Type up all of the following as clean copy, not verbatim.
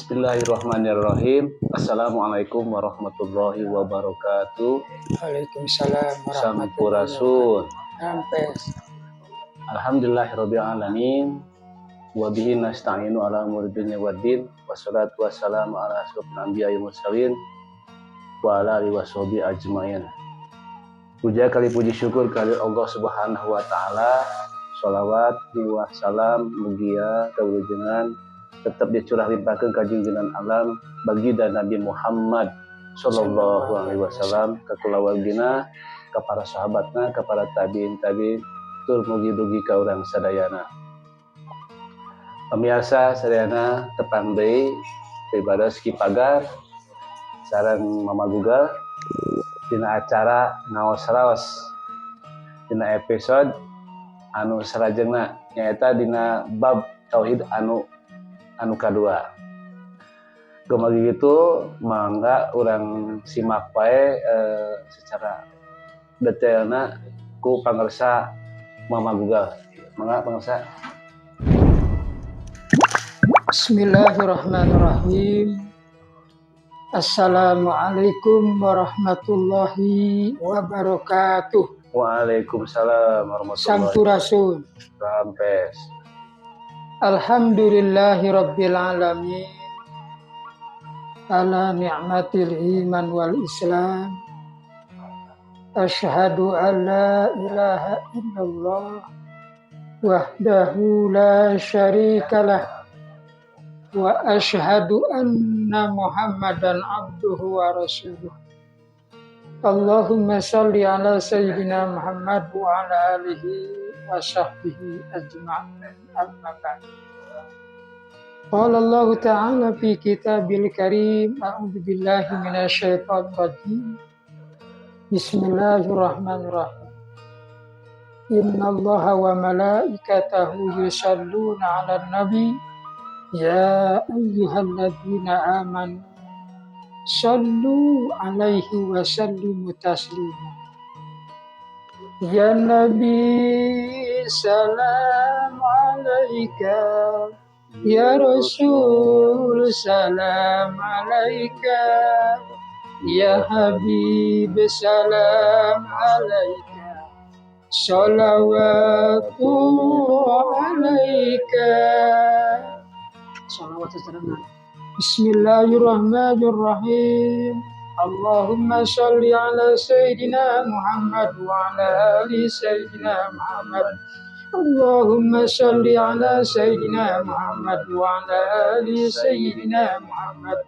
Bismillahirrahmanirrahim. Assalamualaikum warahmatullahi wabarakatuh. Waalaikumsalam Sampurasun. Rampes. Alhamdulillahirabbil alamin. Wa bihi nasta'inu ala umuri dunya waddin. Wassalatu wassalamu ala asyrofil anbiya'i wal mursalin wa ala alihi washabihi ajmain. Puja kali puji syukur kali Allah Subhanahu wa taala. Shalawat wa salam mugia kawujengan tetap dicurah limpahkeun ka junjungan alam baginda Nabi Muhammad sallallahu alaihi wasallam ka kulawargina, ka para sahabatna, ka para tabiin tur mugi-mugi ka urang sadayana. Pamirsa sadayana tepang deui ibadah Kipagar sareng Mama Google dina acara ngaos raos dina episode anu sarajengna nyaeta dina bab tauhid anu kadua. Gomagi gitu mangga urang simak wae secara detailna ku pangarsa Mama Google. Mangga pangarsa. Bismillahirrahmanirrahim. Assalamualaikum warahmatullahi wabarakatuh. Waalaikumsalam warahmatullahi Sampurasun. Rampes. Alhamdulillahi rabbil alamin. Ala ni'matil iman wal islam. Asyhadu an la ilaha illallah wahdahu la syarikalah wa asyhadu anna Muhammadan abduhu wa rasuluh. Allahumma salli ala sayyidina Muhammad wa ala alihi wa sahbihi ajma'in. Amma ba'd. Qala Allah ta'ala fi kitabil karim, a'udzu billahi minasyaitonir rajim. Bismillahirrahmanirrahim. Innallaha wa malaikatahu yusholluna 'alan nabi ya ayyuhalladzina amanu shallu 'alaihi wa sallimu taslima. Ya Nabi salam alaika, ya Rasul salam alaika, ya Habib salam alaika, salawatullah alaika. Salawat secara Bismillahirrahmanirrahim. Allahumma sholli ala sayyidina Muhammad wa ala ali sayyidina Muhammad. Allahumma sholli ala sayyidina Muhammad wa ala ali sayyidina Muhammad.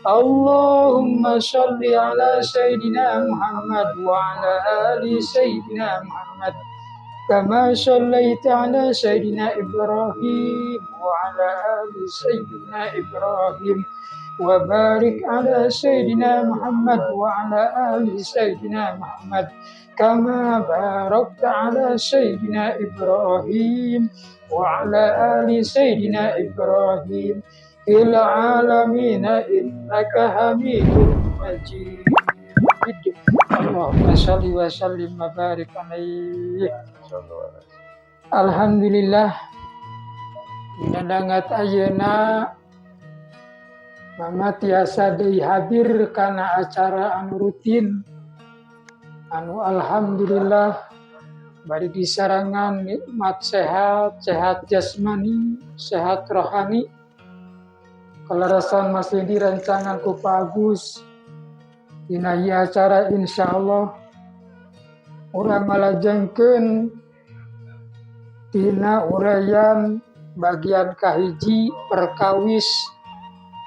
Allahumma sholli ala sayyidina Muhammad wa ala ali sayyidina Muhammad. Kama shallaita ala sayyidina Ibrahim wa ala ali sayyidina Ibrahim. Wa barik ala sayyidina Muhammad wa ala ali sayyidina Muhammad kama barakta ala sayyidina Ibrahim wa ala ali sayyidina Ibrahim fil alamin innaka Hamidum Majid. Allahumma shalli wa sallim wa barik alaihi. Alhamdulillah dangat ayeuna Mama tiasa deui hadir kana acara anu rutin anu alhamdulillah bari disarangan nikmat sehat jasmani, sehat rohani. Kalarasan masih dirancangan ku Pak Agus dina ieu acara insyaallah urang ngalajengkeun tina uraian bagian kahiji perkawis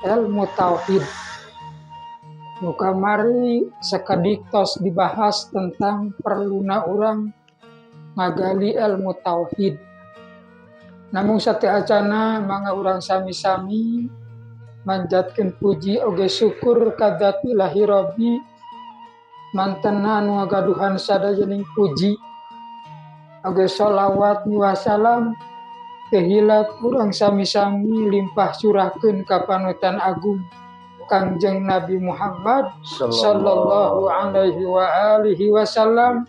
ilmu tauhid. Nu kamari sakedik tos dibahas tentang perluna urang ngagali ilmu tauhid. Namun sateacana mangga urang sami-sami manjatkeun puji oge syukur ka Zat Ilahi Rabbi mantena nu ngagaduhan sadayaning puji oge sholawat wa salam tehilap urang sami-sami limpah curahkeun ka panutan agung Kangjeng Nabi Muhammad sallallahu alaihi wa alihi wasallam.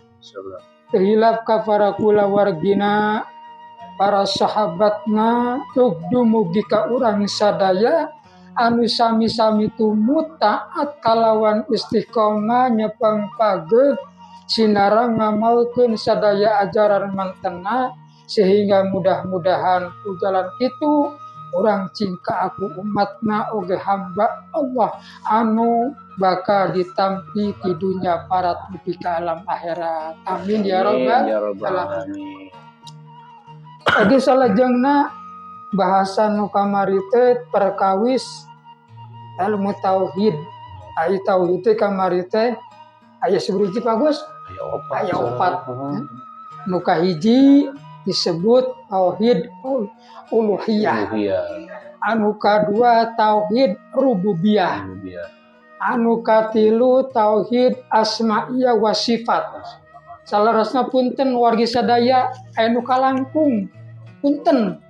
Tehilap ka para kulawargina, para sahabatna, tugdu mugi ka urang sadaya anu sami-sami tumut taat kalawan istiqomah nyepeng pageuh sinarang ngamalkeun sadaya ajaran mantena sehingga mudah-mudahan ku jalan kitu urang cingka aku umatna oge hamba Allah anu bakal ditampi di dunia parat nepi ka alam akhirat. Amin ya rabbal alamin. Adi salajengna bahasan nu kamari teh perkawis ilmu tauhid. Ai tauhid teh kamari teh aya sabriji Pak Gus? Aya 4. Nu kahiji disebut tauhid uluhiyah. Anu kadua tauhid rububiyah. Anu katilu tauhid asma'iyah wa sifat. Salarasna punten wargi sadaya anu kalangkung. Punten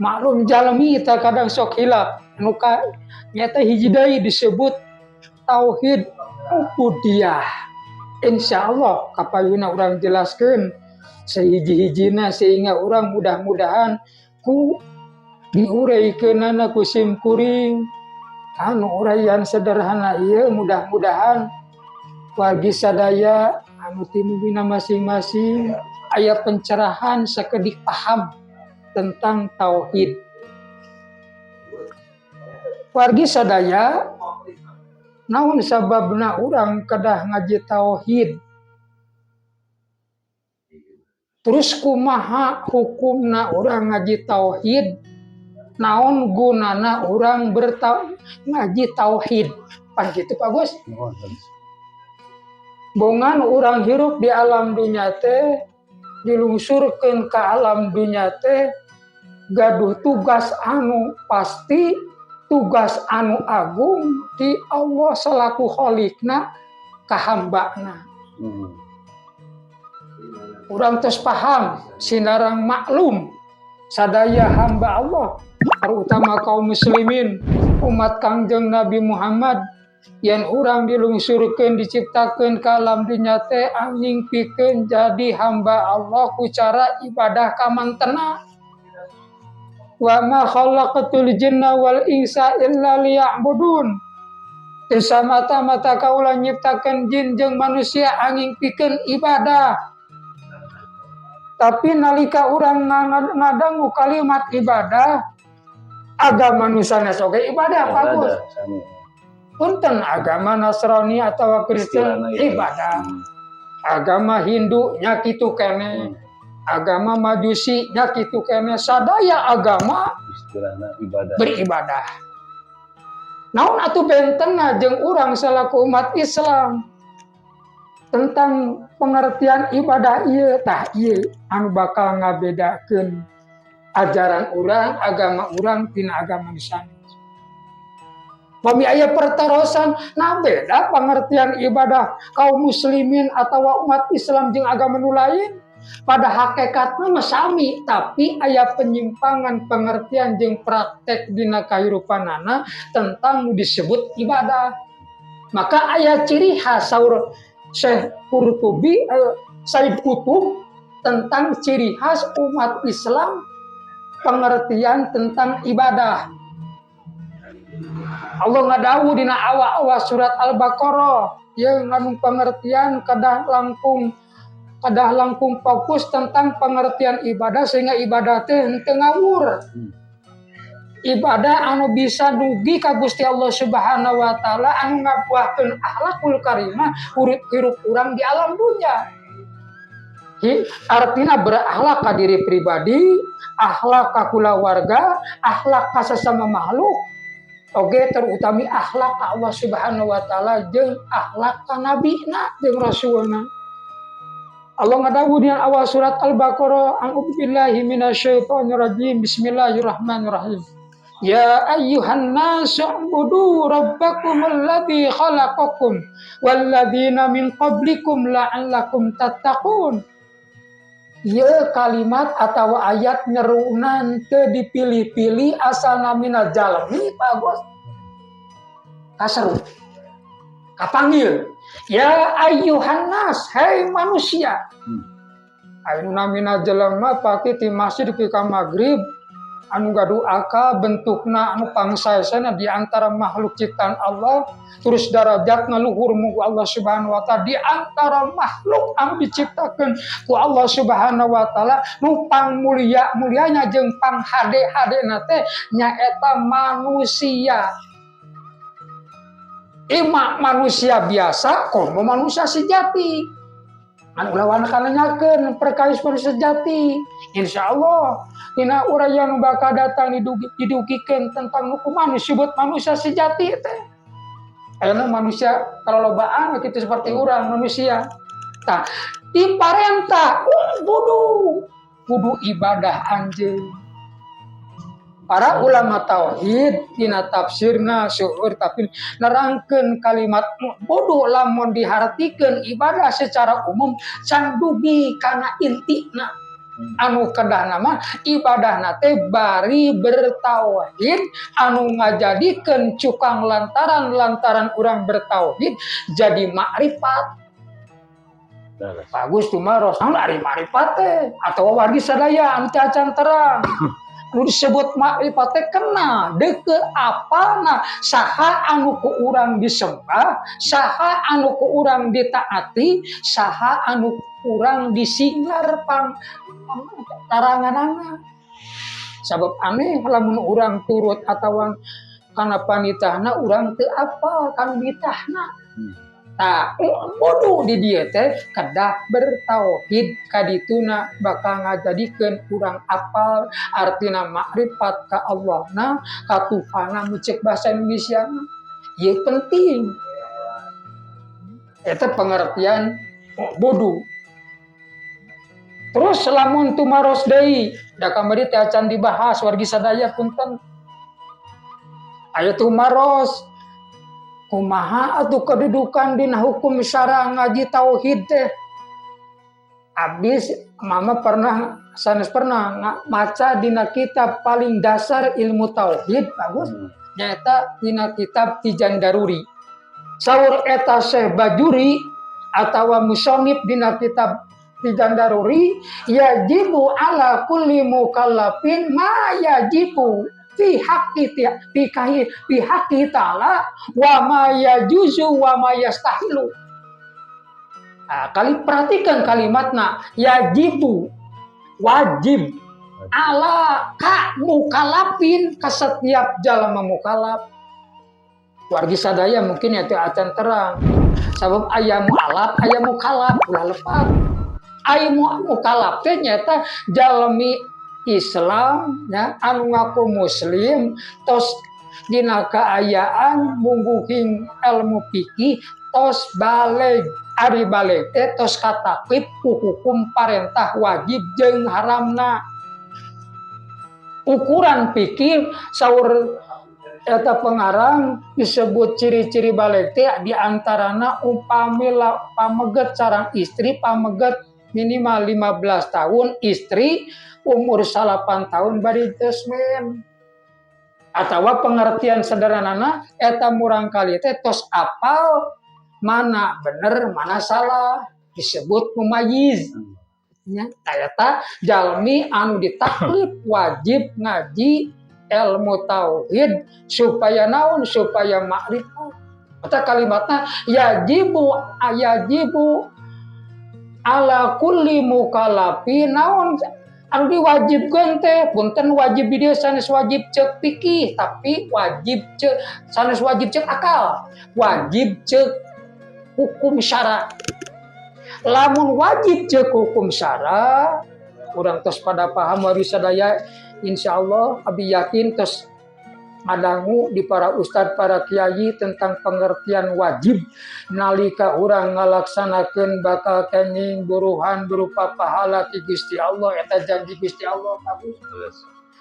maklum jalmi teh kadang sok hilap. Anu ka nyata hiji deui disebut tauhid ubudiyah. Insyaallah kapayuna urang jelaskeun sehiji-hijina sehingga urang mudah-mudahan ku diuraykeunana ku simkuring anu uraian sederhana ieu mudah-mudahan wargi sadaya anu timubina masing-masing aya pencerahan sakedik paham tentang tauhid. Wargi sadaya naon sababna urang kedah ngaji tauhid? Terus kumaha hukumna urang ngaji tauhid? Naon gunana urang ngaji tauhid? Pan kitu Pak Gus. Bongan urang hirup di alam dunya teh dilungsurkeun ka alam dunya teh gaduh tugas anu pasti, tugas anu agung di Allah selaku kholikna ka hambana. Urang tos paham sinarang maklum sadaya hamba Allah terutama kaum muslimin umat Kangjeng Nabi Muhammad yen urang dilungsurkeun diciptakeun ka alam dunya teh anging pikeun jadi hamba Allah ku cara ibadah ka mantena. Wa ma khalaqatul jinna wal insa illa liya'budun. Teu samata-mata kaula nyiptakeun jin jeung manusia anging pikeun ibadah. Tapi nalika urang ngadangu kalimat ibadah, agama nusana soge ibadah Pak Gus. Punten agama Nasrani atau Kristen ibadah. Agama Hindu nya kitu keneh. Agama Majusi nya kitu keneh. Sadaya agama beribadah. Naon atuh bentengna jeung urang salaku umat Islam tentang pengertian ibadah ieu tah ieu anu bakal ngabedakeun ajaran urang, agama urang tina agama nusana. Pami aya pertarosan nah beda pengertian ibadah kaum muslimin atau umat Islam jeung agama nu lain pada hakikatna mah sami tapi aya penyimpangan pengertian jeung praktek dina kahirupanana tentang nu disebut ibadah. Maka aya ciri khas saur Syekh Qurtubi Said Qutub tentang ciri khas umat Islam pengertian tentang ibadah. Allah ngadawu dina awal-awal surat Al-Baqarah yang ngandung pengertian kadah langkung fokus tentang pengertian ibadah sehingga ibadah teh henteu ngawur. Ibadah anu bisa dugi ka Gusti Allah Subhanahu wa taala anu ngabuahkeun akhlakul karimah urip hirup urang di alam dunya. Artinya berakhlak ka diri pribadi, akhlak ka kulawarga, akhlak ka sesama makhluk. Oge terutami akhlak ka Allah Subhanahu wa taala jeung akhlak ka nabina jeung rasulna. Allah ngadawu di awal surat Al-Baqarah, a'udzubillahi minasyaitonir rajim. Bismillahirrahmanirrahim. Ya ayyuhan nasu ubudu rabbakumul ladzi khalaqakum walladzina min qablikum la'allakum tattaqun. Ieu kalimat atau ayat nyerunan teu dipilih-pilih asalna minal jalmi Pak Bos. Kaseru. Kapanggil. Ya ayyuhan nas, hai manusia. Ayeuna minal jalma pati ti masjid ka magrib anu gaduaka bentukna anu pangsaesana di antara makhluk ciptaan Allah, terus darajatna luhur mugu Allah Subhanahu wa taala di antara makhluk anu diciptakeun ku Allah Subhanahu wa taala nu pangmulia-mulianya jeung panghade-hadena teh nyaeta manusia. Ima manusia biasa, komo manusia sejati. Anu lawan kana nyakeun perkawis manusia sejati. Insyaallah dina urang nu bakal datang didugikeun tentang nu kumaha disebut manusia sejati teh. Ayeuna manusia kalau lobaan kitu seperti urang manusia. Tah, diparentah kudu ibadah anjeun. Para ulama tauhid dina tafsirna syuur tapi nerangkeun kalimat bodoh lamun dihartikeun ibadah secara umum can dugi kana intina. Anu kedahna mah ibadahna teh bari bertauhid anu ngajadikeun cukang lantaran urang bertauhid jadi makrifat. Bagus tuh mah Rasul ari makrifat teh atawa wargi sadaya anu teh acan terang. Nu disebut makrifat teh kena deukeut apana saha anu ku urang disembah, saha anu ku urang ditaati, saha anu urang disinggar taranganana. Sabab aneh lamun urang turut atawa kana panitahna urang teu apal kana nitahna. Tah, bodoh di dieu teh kedah bertauhid kadituna bakal ngajadikeun urang apal artina makrifat ka Allahna ka Tuhanna mucek bahasa Indonesia. Ieu penting. Eta pengertian bodoh. Terus lamun tumaros deui da kamari teh acan dibahas wargi sadaya punten. Aya tumaros kumaha atuh kedudukan dina hukum syara ngaji tauhid teh. Abis mama sanes pernah maca dina kitab paling dasar ilmu tauhid bagus nyaeta dina kitab Tijan Daruri. Saur eta Syekh Bajuri atawa musannif dina kitab Tijan Daruri yajibu ala kulli mukallafin ma yajibu fi haqqi ta'ala wa ma yajuzu wa ma yastahilu. Kali perhatikan kalimatna yajibu wajib ala ka mukallafin ka setiap jalma mukallaf. Wargi sadaya mungkin ya teu acan terang. Sabab aya mualaf aya mukallaf ulah lepat. Aya mukallaf teh nyata jalmi Islam ya anu ngaku muslim tos dina kaayaan mungguhing ilmu fikih tos baleg ari baleg teh tos katakib ku hukum parentah wajib jeung haramna. Ukuran fikih saur eta pengarang disebut ciri-ciri baleg teh di antarana upami pameget sareng istri pameget minimal 15 tahun istri umur 8 tahun bari tesmen. Atawa pengertian sederhanana eta murangkali teh tos apal mana bener mana salah disebut mumayyiz. Nya eta jalmi anu ditaklif wajib ngaji ilmu tauhid supaya naon supaya makrifat. Eta kalimatna yajibu ala kulli mukallafin naon anu diwajibkeun teh punten wajib di dieu sanes wajib ceuk fikih tapi wajib ceuk sanes wajib ceuk akal wajib ceuk hukum syara. Lamun wajib ceuk hukum syara urang tos pada paham wari sadaya insyaallah abi yakin tos ngadangu di para ustad para kiai tentang pengertian wajib nalika urang ngalaksanakeun bakal kenging buruhan berupa pahala ti Gusti Allah eta janji Gusti Allah bagus.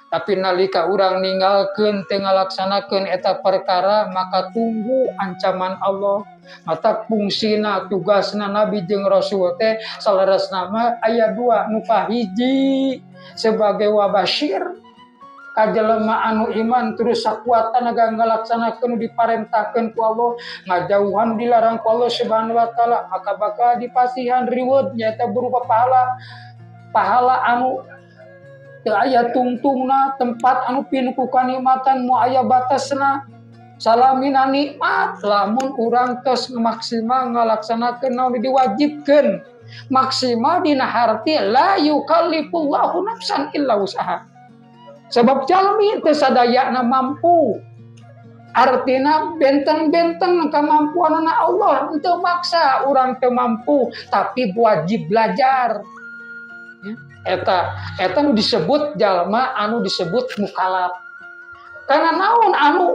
Tapi nalika urang ninggalkeun teu ngalaksanakeun eta perkara maka tunggu ancaman Allah. Mata fungsina tugasna Nabi jeung Rasul teh salaresna mah aya 2 nu kahiji sebagai wabashir kajelema anu iman terus sakuat tenaga ngalaksanakeun diparentahkeun ku Allah ngajauhan dilarang ku Allah Subhanahu wa taala maka bakal dipasihan reward nyaeta berupa pahala anu teu aya tungtungna, tempat anu pinuh ku kanikmatan moal aya batasna. Salamina nikmat lamun urang tos maksimal ngalaksanakeun naon diwajibkeun. Maksimal dina harti la yukallifullahu nafsan illa wus'aha. Sebab jalmi teu sadayana mampu. Artina benteng-benteng kemampuanna Allah untuk maksa urang teu mampu tapi wajib belajar. Eta nu disebut jalma anu disebut mukallaf. Karena naon anu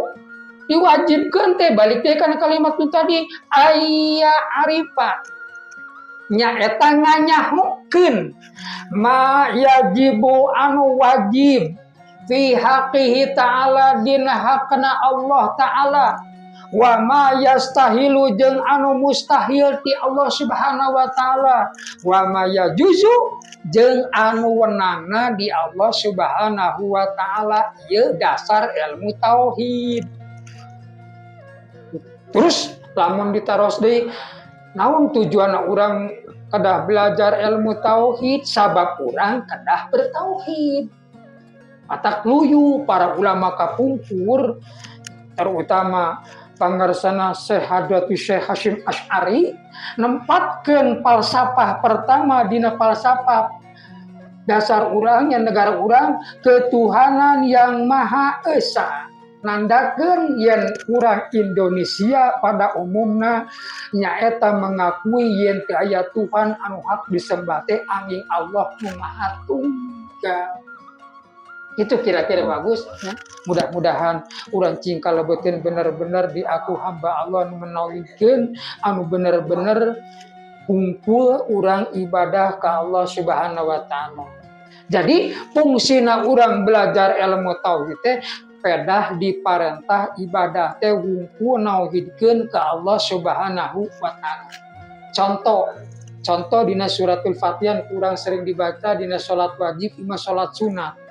diwajibkeun teh balik teh kana kalimat itu tadi aya arifa. Nya eta nganyahukeun ma yajibu anu wajib fi haqqihi ta'ala dina hakna Allah ta'ala wa ma yastahilu jeung anu mustahil ti Allah Subhanahu wa taala wa ma yajuzu jeung anu wenangna di Allah Subhanahu wa taala ieu dasar ilmu tauhid. Terus lamun ditaros deui naon tujuan urang kedah belajar ilmu tauhid sabab urang kedah bertauhid. Matak luyu para ulama kapungkur terutama pangarsana Syekh Hadratu Syekh Hasyim Asy'ari nempatkeun falsafah pertama dina falsafah dasar urang yang negara urang ketuhanan yang Maha Esa. Nandakeun yen urang Indonesia pada umumna nyaeta mengakui yen teu aya Tuhan anu hak disembah teh angin Allah nu Maha Tunggal. Itu kira-kira bagus ya. Mudah-mudahan urang cingkal lebetin bener-bener di aku hamba Allah anu menauhidkeun anu bener-bener kumpul urang ibadah ka Allah Subhanahu wa taala. Jadi fungsina urang belajar ilmu tauhid teh pedah diparentah ibadah teh wungkul nauhidkeun ka Allah Subhanahu wa taala. Contoh dina suratul Fatihah urang sering dibaca dina salat wajib ima salat sunat.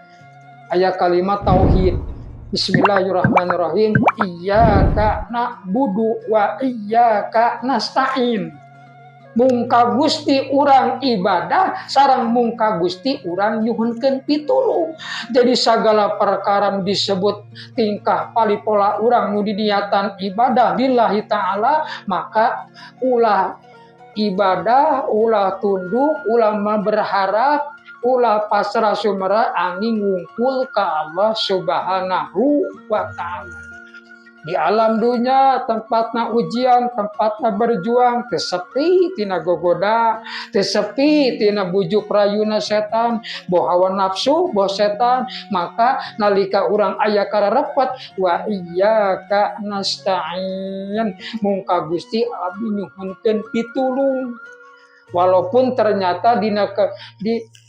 Aya kalimat tauhid. Bismillahirrahmanirrahim. Iyyaka na'budu wa iyyaka nasta'in. Mungka Gusti urang ibadah sareng mungka Gusti urang nyuhunkeun pitulung. Jadi sagala perkara disebut tingkah palipola urang nu diniatan ibadah lillahi ta'ala maka ulah ibadah, ulah tunduk, ulah berharap, ulah pasrah sumera angin ngumpul ka Allah Subhanahu wa taala. Di alam dunia tempatna ujian, tempatna berjuang, teu sepi tina gogoda, teu sepi tina bujuk rayuna setan, boh hawa nafsu, boh setan, maka nalika urang aya kararepet wa iyyaka nasta'in, mungka Gusti abdi nyuhunkeun pitulung. Walaupun ternyata di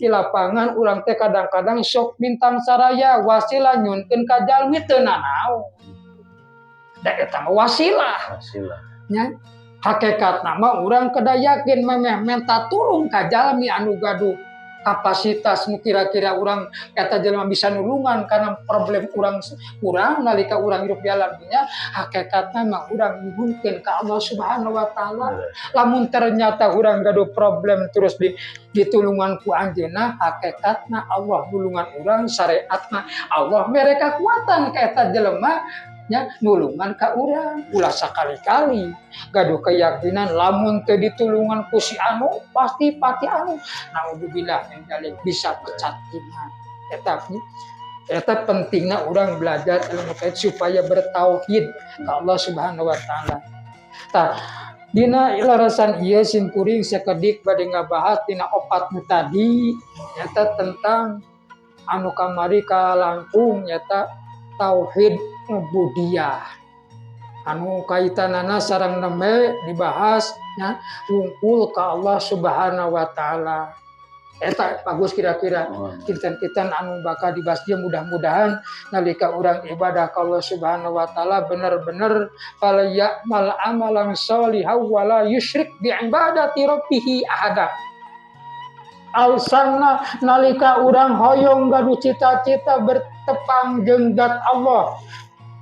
lapangan urang teh kadang-kadang sok bintang saraya wasilah nyunkeun ka jalmi teu nanaon. Da eta mah wasilah. Nya hakikatna mah urang kedah yakin memeh menta tulung ka jalmi anu gaduh kapasitas nu kira-kira urang eta jelema bisa nulungan karena problem urang nalika urang hidup di alam dunya hakikatna mah urang nyuhunkeun ka Allah Subhanahu wa taala. Lamun ternyata urang gaduh problem terus ditulungan ku anjeunna hakikatna Allah nulungan urang syariatna Allah mere kakuatan ka eta jelema nya nulungan ka urang ulah sakali-kali gaduh keyakinan lamun teu ditulungan ku si anu pasti anu naudzubillah min dzalik bisa pecat iman. Eta pentingna urang belajar ilmu tauhid supaya bertauhid ka Allah Subhanahu wa taala. Tah dina ilarasan ieu simkuring sakedik bade ngabahas dina opat nu tadi nyata tentang anu kamari ka langkung nyata tauhid ubudiyah anu kaitanana sareng neme dibahas nya wungkul ka Allah Subhanahu wa taala. Eta bagus kira-kira kinten-kinten anu bakal dibahas dia mudah-mudahan nalika urang ibadah ka Allah Subhanahu wa taala bener-bener fal ya'mal amalan sholihan wa la yusyrik bi ibadati rabbih ahada. Alsanna nalika urang hoyong gaduh cita-cita bertepang jeung zat Allah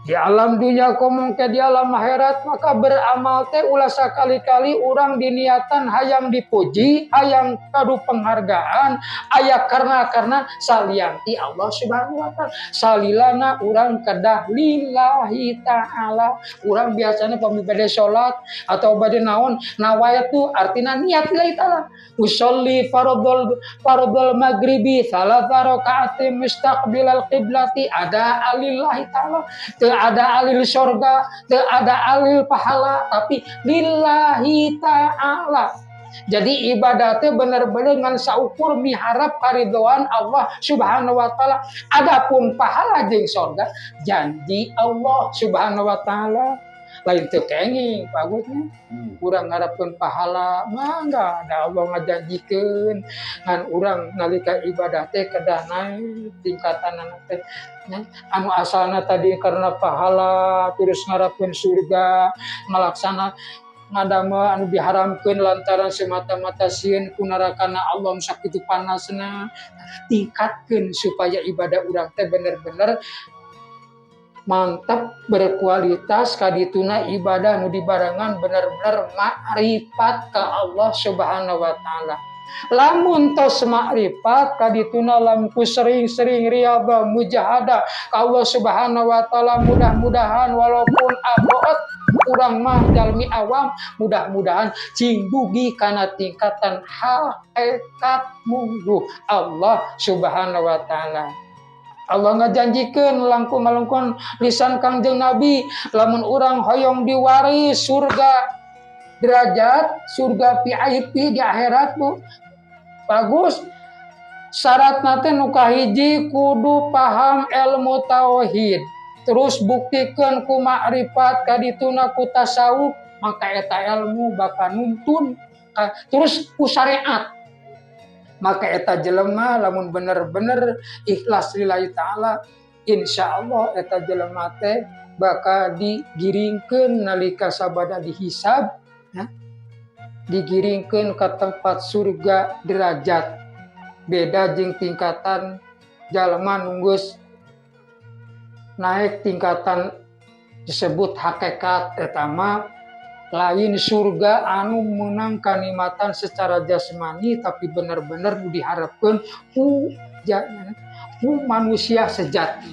Di alam dunia komong ke di alam akhirat, maka beramal teh ulah sakali-kali orang diniatan hayang dipuji, hayang kadu penghargaan, aya karena salianti Allah Subhanahu wa taala. Salilana orang kedah lillahi taala. Orang biasanya pamibade salat atau bade naon, nawaya tu artina niat lillahi taala. Usolli faradul maghribi salasa rakaatin mustaqbilal qiblati ada alillahi taala. Teu ada alil surga, teu ada alil pahala, tapi lillahi ta'ala. Jadi ibadatnya benar-benar dengan saukur miharap karidhoan Allah Subhanahu wa taala. Adapun pahala jeung surga janji Allah Subhanahu wa taala. Lain teu kenging bagusnya. Urang ngarepkeun pahala mah enggak ada Allah ngajanjikeun ngan urang nalika ibadah teh kedah naik tingkatanana teh. Anu asalna tadi karena pahala terus ngarepkeun surga ngalaksana ngadama anu diharamkeun lantaran semata-mata sieun ku nerakana Allah sakitu panasna tingkatkeun supaya ibadah urang teh bener-bener mantap berkualitas kadituna ibadah nu dibarengan bener-bener makrifat ka Allah Subhanahu wa taala. Lamun tos makrifat kadituna lampu sering-sering riyadhah mujahadah ka Allah Subhanahu wa taala, mudah-mudahan walaupun aboot urang mah jalmi awam, mudah-mudahan cing dugi kana tingkatan hakikat munggu Allah Subhanahu wa taala. Allah ngajanjikeun langkung-langkung lisan Kangjeng Nabi, lamun urang hoyong diwaris surga derajat, surga VIP di akhirat bu. Bagus. Syaratna teh nu kahiji kudu paham ilmu tauhid. Terus buktikeun ku makrifat kadituna ku tasawuf, maka eta ilmu bakal nuntun terus ku syariat. Maka eta jelema lamun bener-bener ikhlas lillahi taala, insyaallah eta jelema teh bakal digiringkeun nalika sabada dihisab, ya. Digiringkeun ka tempat surga derajat. Beda jeung tingkatan jalma nunggus naik tingkatan disebut hakikat eta mah lain surga anu menang kanikmatan secara jasmani tapi benar-benar diharapkan ku manusia sejati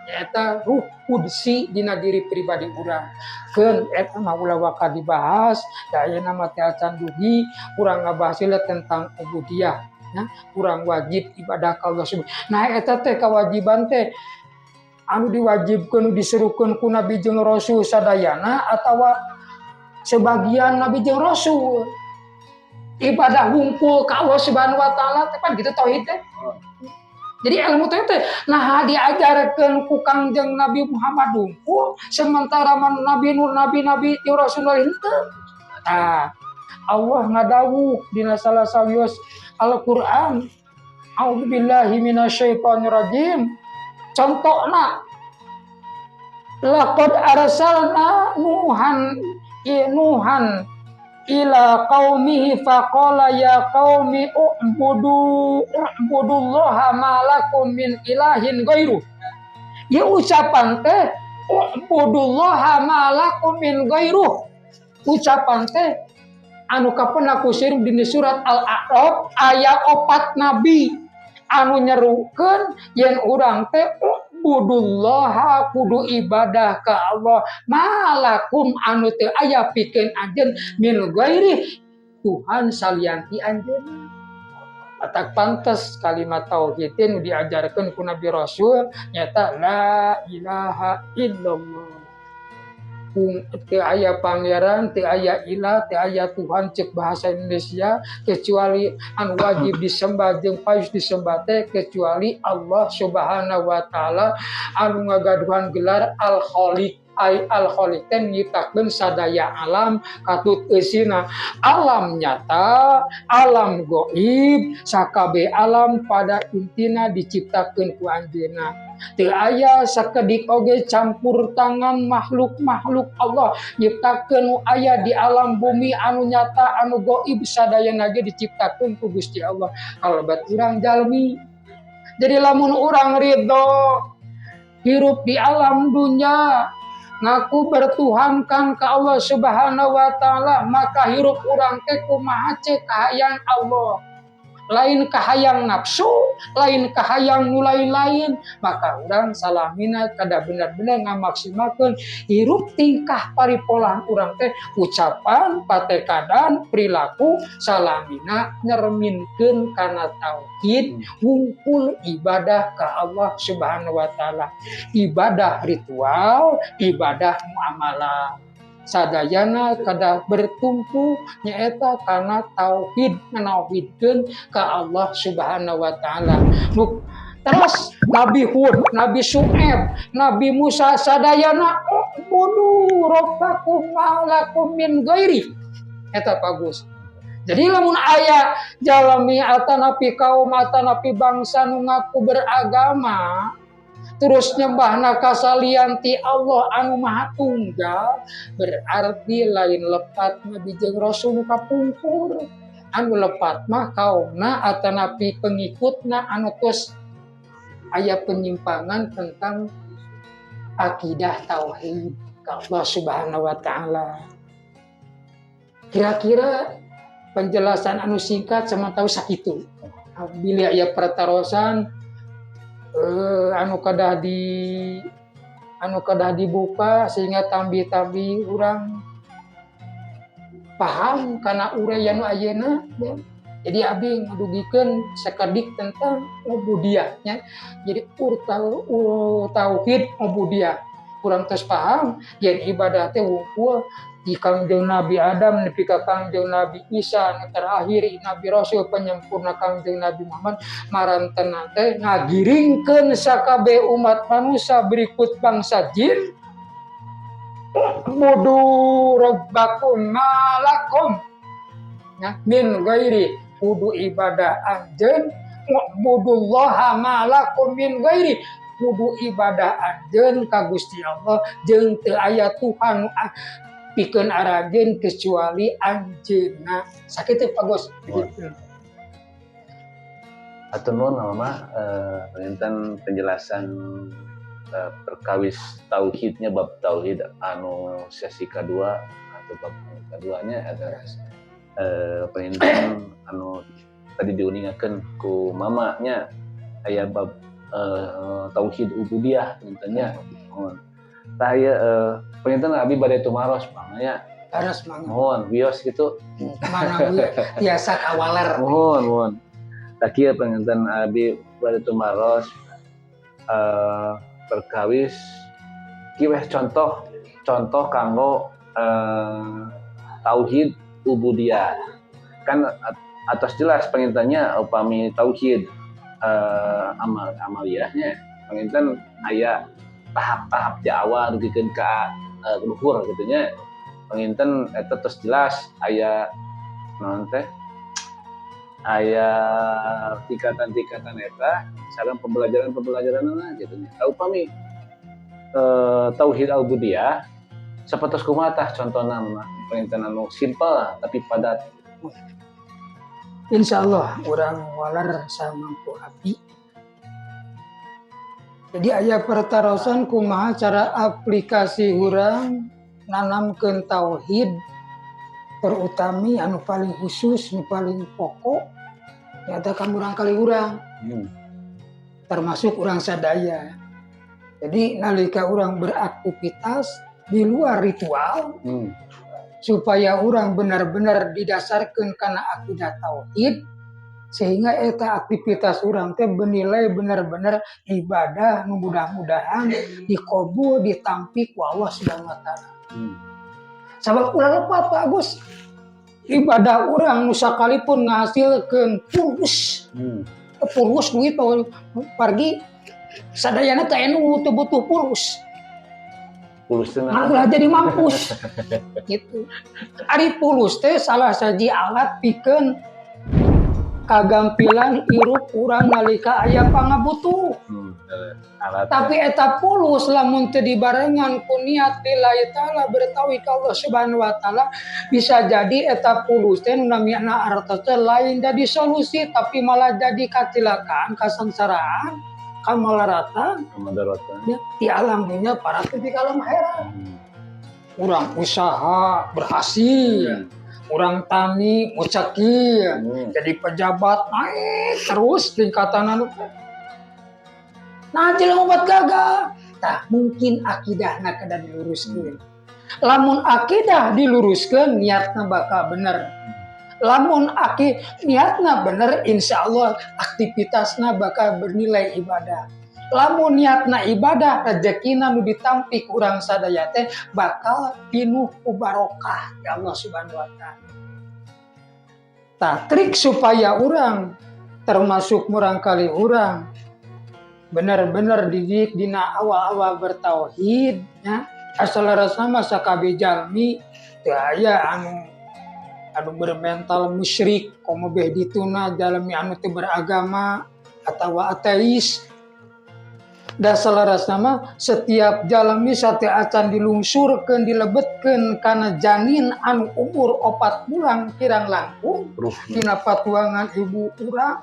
eta ruh kudsi dina diri pribadi urang keun eta mah ulah waka dibahas da ayeuna mah teh acan dugi urang ngabahas tentang ubudiyah ya urang wajib ibadah ka Allah subhanahu. Nah eta teh kewajiban teh anu diwajibkeun diserukeun ku nabi jeung rasul sadayana atawa sebagian nabi jeung rasul ibadah humpul ka Allah Subhanahu wa taala teh kan gitu tauhid teh. Jadi ilmu teh nah diajarkeun ku Kangjeng Nabi Muhammad humpul sementara nabi nur nabi ti rasul henteu. Nah, Allah ngadawuh dina salah sawios Al-Qur'an, A'udzubillahi minasyaitonir rajim. Contohna laqad arsalna nuhan ila qaumihi faqala ya qaumi u'budullaha ma lakum min ilahin ghairu. Ya ucapan teh u'budullaha ma lakum min ghairu. Ucapan teh anu kapenah kusir di surat Al-A'raf aya 4 nabi anu nyerukeun yen urang teh ubudullaha kudu ibadah ka Allah malakum anu teu aya pikeun anjeun min ghairi Tuhan salianti anjeun. Atak pantes kalimat tauhid nu diajarkeun ku Nabi Rasul nyata la ilaha illallah. Teu aya pangeran, teu aya ilah, teu aya Tuhan cek bahasa Indonesia kecuali anu wajib disembah jeung paeus disembah teh kecuali Allah Subhanahu wa taala anu ngagaduhan gelar Al-Khaliq. Al-Khaliq teh nyiptakeun sadaya alam katut eusina alam nyata, alam gaib, sakabeh alam pada intina diciptakeun ku anjeunna. Teu aya sakedik oge campur tangan makhluk-makhluk Allah nyiptakeun aya di alam bumi anu nyata anu gaib sadayana ge diciptakeun ku Gusti Allah. Kalabat urang jalmi. Jadi lamun urang ridho hirup di alam dunia ngaku bertuhankan ke Allah Subhanahu wa taala, maka hirup urang teh kumaha cek kahayang Allah, lain kahayang nafsu, lain kahayang nu lain-lain, maka urang salamina kada benar-benar ngamaksimalkeun hirup tingkah paripolaan urang teh, ucapan, patekadan, perilaku salamina nyerminkeun kana tauhid, wungkul ibadah ka Allah Subhanahu wa taala, ibadah ritual, ibadah muamalah. Sadayana kada bertumpu nyaeta karena tauhid menauhidkeun ka Allah Subhanahu wa taala. Terus Nabi Hud, Nabi Syuaib, Nabi Musa sadayana ubudu rabbakum ma lakum min ghairi. Eta bagus. Jadi lamun aya jalmi atanapi kaum atanapi bangsa nu ngaku beragama terus nyembahna kasalian ti Allah anu Maha Tunggal, berarti lain lepat nabi jeung rasul kapungkur, anu lepat mah kaumna atanapi pengikutna anu tos aya penyimpangan tentang akidah tauhid ka Allah Subhanahu wa taala. Kira-kira penjelasan anu singkat sama tahu sakitu. Bila aya pertarosan anu kadah dibuka sehingga tambi-tambi urang paham kana uraian ayeuna ya. Jadi abi ngadugikeun sakedik tentang ubudiyah nya. Jadi tauhid ubudiyah kurang tos paham yen ibadah teh wungkul di Kangjeng Nabi Adam nepi ka Kangjeng Nabi Isa nu terakhir Nabi Rasul penyempurna Kangjeng Nabi Muhammad marantena teh ngagiringkeun sakabeh umat manusia berikut bangsa jin mudu rabbakum malakum ya min ghairi kudu ibadah anjeun mubudullaha malakum min ghairi kudu ibadah anjeun ka Gusti Allah jeung teu aya Tuhan pikeun arageun kecuali anjeunna. Sakitu Pak Gos. Atur nuhun Mama, penginten penjelasan perkawis tauhidnya bab tauhid anu sesi kedua atau bab keduanya ada penginten anu tadi diuningakeun ku Mama nya aya bab tauhid ubudiyah pengintennya. Tah ieu penginten abi bade tumaros pamanya. Taras mangga. Mohon bios gitu. Mana biasa kawaler. Mohon. Tah kieu penginten abi bade tumaros perkawis kieu weh contoh kanggo tauhid ubudiyah. Kan atas jelas pengintennya upami tauhid amaliyahnya penginten aya tahap-tahap di awal dugikeun ka luhur gitu nya. Penginten eta tos jelas aya naon teh aya tingkatan-tingkatan eta sareng pembelajaran-pembelajaranna gitu nya. Upami tauhid al-ubudiyah sapertos kumaha tah contona penginten anu simpel tapi padat. Insyaallah urang walar samampu abdi. Jadi aya pertarosan kumaha cara aplikasi urang nanamkeun tauhid terutami anu paling khusus nu paling pokok nyata ka urang kali urang. Termasuk urang sadaya. Jadi nalika urang beraktivitas di luar ritual supaya urang benar-benar didasarkeun kana akidah tauhid sehingga eta aktivitas urang teh bernilai benar-benar ibadah nu mudah-mudahan dikabul ditampi ku Allah Subhanahu wa taala. Sabab ulah lepat Pak Agus. Ibadah urang nu sakalipun ngahasilkeun pulus. Pulus duit pergi sadayana teh anu teu butuh pulus. Pulus teh ulah jadi mampus. Gitu. Ari pulus teh salah saji alat pikeun kagampilan hirup urang nalika aya pangabutuh. Tapi eta pulus lamun teu dibarengan ku niat lillahi taala bertauhid ka Allah Subhanahu wa taala bisa jadi eta pulus teh nu namina artos teh lain jadi solusi tapi malah jadi kacelakaan kasangsaraan kamalaratan Kamadaratan. ya, di alam dunia para di alam akhirat. Orang usaha berhasil, orang tani mucaki, jadi pejabat naik terus tingkatan anu. Nah, jelema obat gagal. Tah mungkin akidahna kada diluruskeun. Lamun akidah diluruskeun niatna bakal bener. Lamun niatna bener, insya Allah aktivitasna bakal bernilai ibadah. Lamun niatna ibadah, rezekina nu ditampi kurang sadaya teh bakal pinuh ku barokah ya Allah Subhanahu wa taala. Tah trik supaya orang termasuk murangkali orang benar-benar didik dina awal-awal bertauhid ya. Asal rasa masa kabeh jalmi teu aya anu bermental musyrik komo beh dituna jalmi anu teu beragama atawa ateis. Da salarasna mah setiap jalmi sate acan dilungsurkeun dilebetkeun kana janin anu umur 4 bulan kirang langkung dina patuangan ibu urang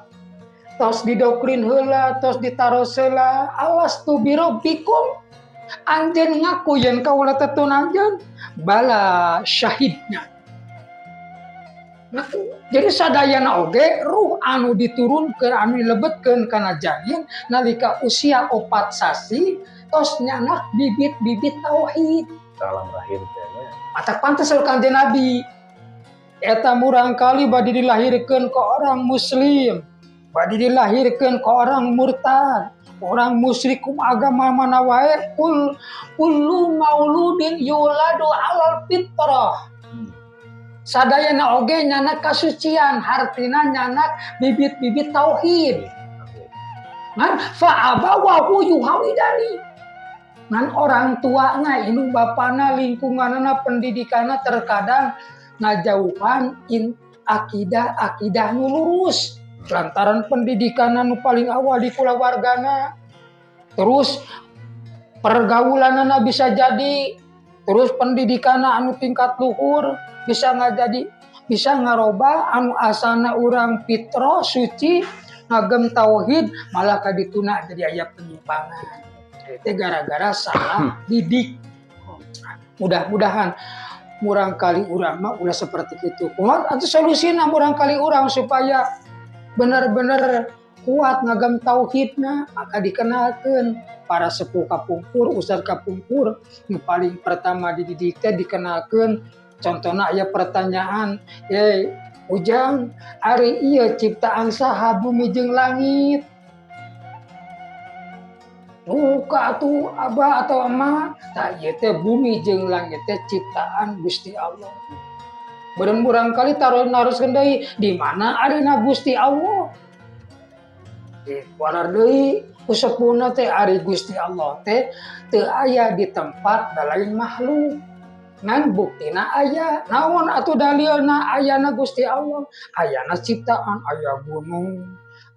tos didoktrin heula tos ditaros heula awas tu birobbikum anjeun ngaku yen kaula tetun anjeun bala syahidnya. Nah, jadi sadayana oge ruh anu diturunkeun anu dilebetkeun kana janin nalika usia 4 sasi tos nyanak bibit-bibit tauhid Salam rahim teh. Atak pantes Kanjeng Nabi eta murangkali badi dilahirkeun ke orang muslim, badi dilahirkeun ke orang murtad, orang musyrik agama mana wae, kullu mauludin yuladu alal fitrah. Sadayana oge nyanak kasucian, hartina nyanak bibit-bibit tauhid. Ngan fa'abawahu yuhawidani. Ngan orang tuana, indung bapana, lingkunganana, pendidikana terkadang ngajauhan akidah nu lurus. Lantaran pendidikan anu paling awal di kulawargana. Terus pergaulanana bisa jadi, terus pendidikan anu tingkat luhur bisa ngaroba anu asana urang fitro suci ngagem tauhid malah kadituna jadi aya penyimpangan. Itu gara-gara salah didik. Mudah-mudahan murangkali urang mah ulah seperti itu. Kumaha atuh solusina murangkali urang supaya benar-benar kuat ngagem tauhidna maka dikenalkeun para sepuh kapungkur, ustaz kapungkur yang paling pertama dididik teh dikenalkeun. Contohna aya pertanyaan, Ujang, ari ieu ciptaan saha bumi jeung langit? Buka atuh abah atau emak, tah ieu teh bumi jeung langit teh ciptaan Gusti Allah. Beremburang kali naroskeun deui, di mana arina Gusti Allah? Walar deui kusepuhna teh ari Gusti Allah teh teu aya di tempat da lain makhluk. Ngan buktina aya, naon atuh dalilna ayana Gusti Allah? Ayana ciptaan, aya gunung,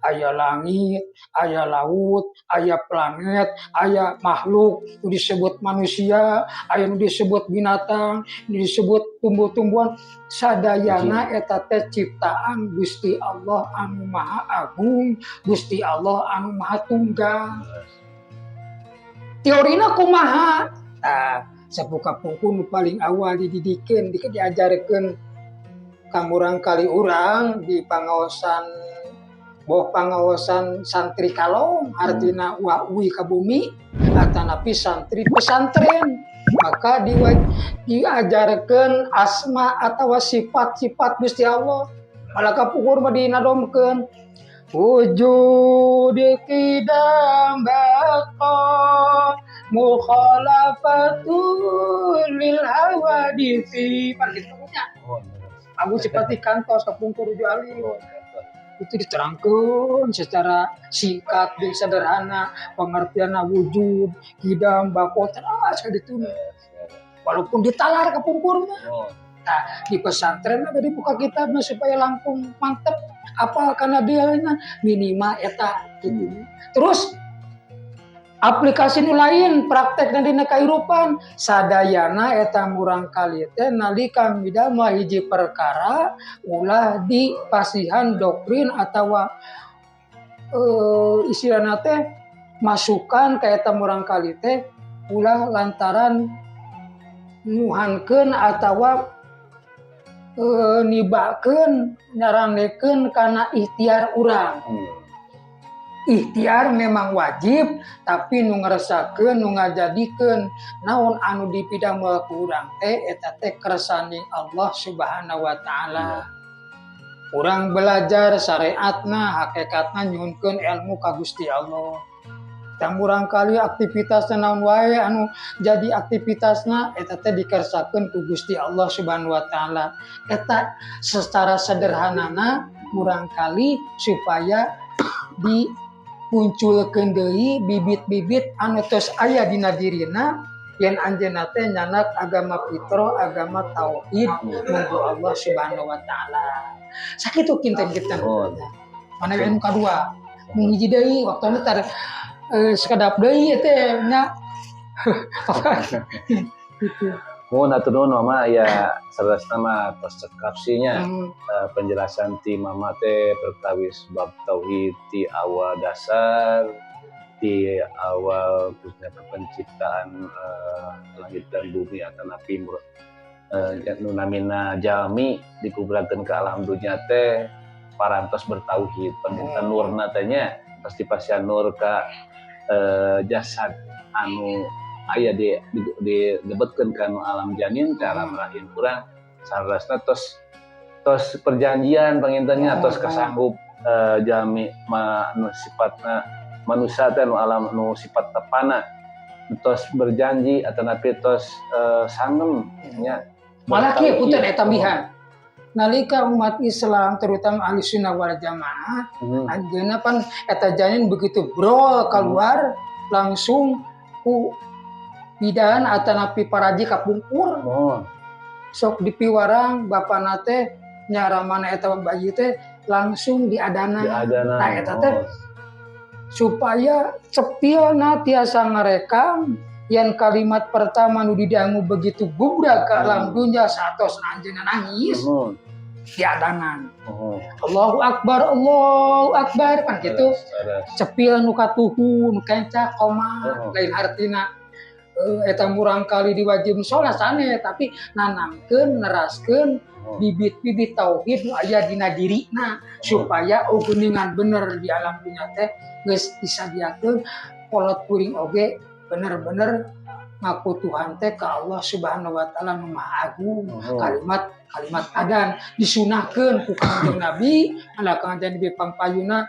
aya langit, aya laut, aya planet, aya makhluk, nu disebut manusia, aya nu disebut binatang, nu disebut tumbuh-tumbuhan. Sadayana eta teh ciptaan Gusti Allah anu Maha Agung, Gusti Allah anu Maha Tunggal. Teorina kumaha? Sepuh kapungkur nu paling awal dididikeun diajarkeun ka murangkali urang di pangaosan santri kalong artina uwi ka bumi atanapi santri pesantren maka diajarkeun asma atawa sifat-sifat Gusti Allah. Malah kapungkur mah dinadomkeun wujud qidam baqa mukhalafatul lil hawadisi parkitunya. Aku seperti kantor kapungkur Jali. Itu diterangkan secara singkat dan sederhana pengertian wujud qidam baqa terus ditulis. Walaupun ditalar kapungkur mah. Nah, di pesantren ada dibuka kitabnya supaya langkung mantep apa karena dia minimal eta gitu. Terus aplikasi nu lain praktek dan dina kahirupan sadayana eta murangkali teh nalika midamel hiji perkara ulah dipasihan doktrin atawa istilahna teh masukan ka eta murangkali teh ulah lantaran nuhankeun atawa nibakeun nyaranekeun kana ikhtiar urang. Ikhtiar memang wajib, tapi nu ngerasakeun nu ngajadikeun naon anu dipidamel ku urang teh eta teh kersane Allah Subhanahu wa taala. Urang belajar syariatna, hakikatna nyuhunkeun ilmu ka Gusti Allah. Dan murangkali aktivitasna naon wae anu jadi aktivitasna eta teh dikersakeun ku Gusti Allah Subhanahu wa taala. Eta secara sederhanana murangkali supaya dipunculkeun deui bibit-bibit anu tos aya dina dirina yen anjeunna teh nyanak agama fitro, agama tauhid munggu Allah Subhanahu wa taala. Sakitu kinten-kinten. Mana anu kadua menghiji deui waktuna tar sekedap deui teh nya. Gitu. Mun atur nuhun mama ya saresna mah tos kapsinya penjelasan ti mama teh perkawis bab tauhid ti awal dasar ti awal khususnya penciptaan langit dan bumi atau napi nu namina jalmi dikubrakeun ka alam dunya teh parantos bertauhid perminta nurna teh nya pasti pasian nur ka jasad anu aya dibetkeun ka anu alam janin cara merahin urang sarasna tos perjanjian pangintennya tos kasanggup jalmi nu sifatna manusia teh anu alam nu sifat tepana tos berjanji atanapi tos sangem nya malah kieu punten eta tambihan nalika umat Islam terutama ahli sunnah wal jamaah anjeunna pan eta janin begitu brol keluar langsung ku bidan atanapi paraji kapungkur sok dipiwarang bapana teh nyaramana eta bayi teh langsung diadana nah eta teh supaya cepilna tiasa ngarekam yang kalimat pertama nu didangu begitu gubrak ke alam dunya satos anjeunna nangis diadanan Allahu Akbar kan gitu cepil nu katuhu nu kencak koma lain artina eta murangkali diwajib sholat sane tapi nanamkeun neraskeun bibit-bibit tauhid nu aya dina dirina supaya geuningan bener di alam dunya teh geus disadiakeun kolot kuring oge bener-bener ngaku Tuhan teh ka Allah Subhanahu wa taala nu Maha Agung. Kalimat adan disunahkeun ku Kanjeng Nabi ala Kanjeng Nabi pampayuna